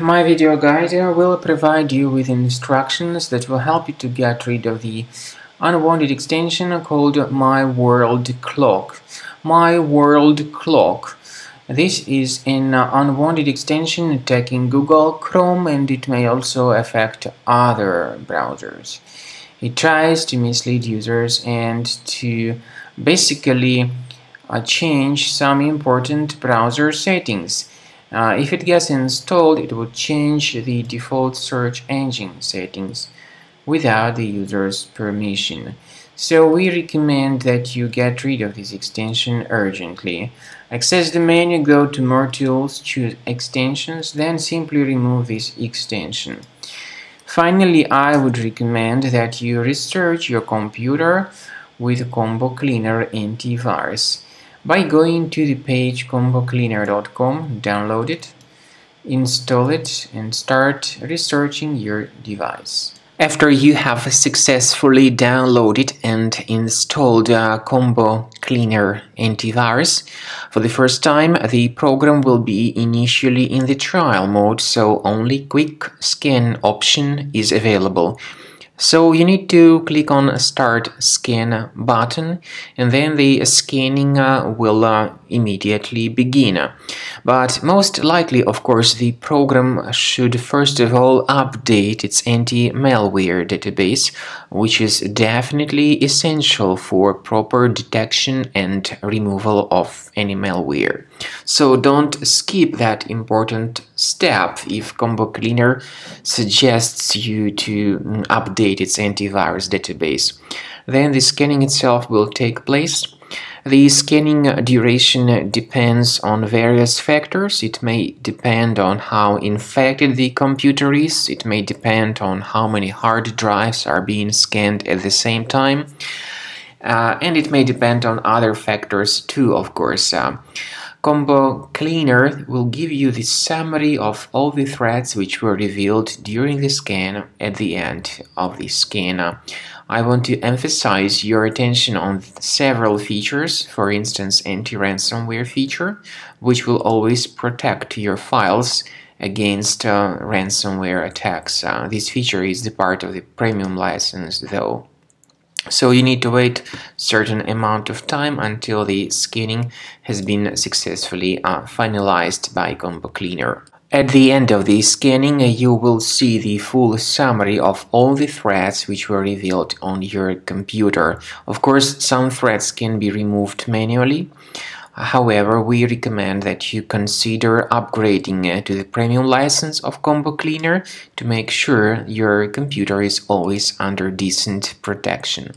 my video guide will provide you with instructions that will help you to get rid of the unwanted extension called My World Clock. My World Clock. This is an unwanted extension attacking Google Chrome, and it may also affect other browsers. It tries to mislead users and to basically change some important browser settings. If it gets installed, it will change the default search engine settings without the user's permission. So we recommend that you get rid of this extension urgently. Access the menu, go to More Tools, choose Extensions, then simply remove this extension. Finally, I would recommend that you restart your computer with Combo Cleaner antivirus by going to the page combocleaner.com, download it, install it, and start researching your device. After you have successfully downloaded and installed Combo Cleaner antivirus, for the first time the program will be initially in the trial mode, so only quick scan option is available. So you need to click on Start Scan button, and then the scanning will immediately begin. But most likely, of course, the program should first of all update its anti-malware database, which is definitely essential for proper detection and removal of any malware. So don't skip that important step if Combo Cleaner suggests you to update its antivirus database. Then the scanning itself will take place. The scanning duration depends on various factors. It may depend on how infected the computer is. It may depend on how many hard drives are being scanned at the same time. And it may depend on other factors too, of course. Combo Cleaner will give you the summary of all the threats which were revealed during the scan at the end of the scan. I want to emphasize your attention on several features, for instance anti-ransomware feature, which will always protect your files against ransomware attacks. This feature is the part of the premium license though. So you need to wait a certain amount of time until the scanning has been successfully finalized by Combo Cleaner. At the end of the scanning, you will see the full summary of all the threats which were revealed on your computer. Of course, some threats can be removed manually. However, we recommend that you consider upgrading to the premium license of Combo Cleaner to make sure your computer is always under decent protection.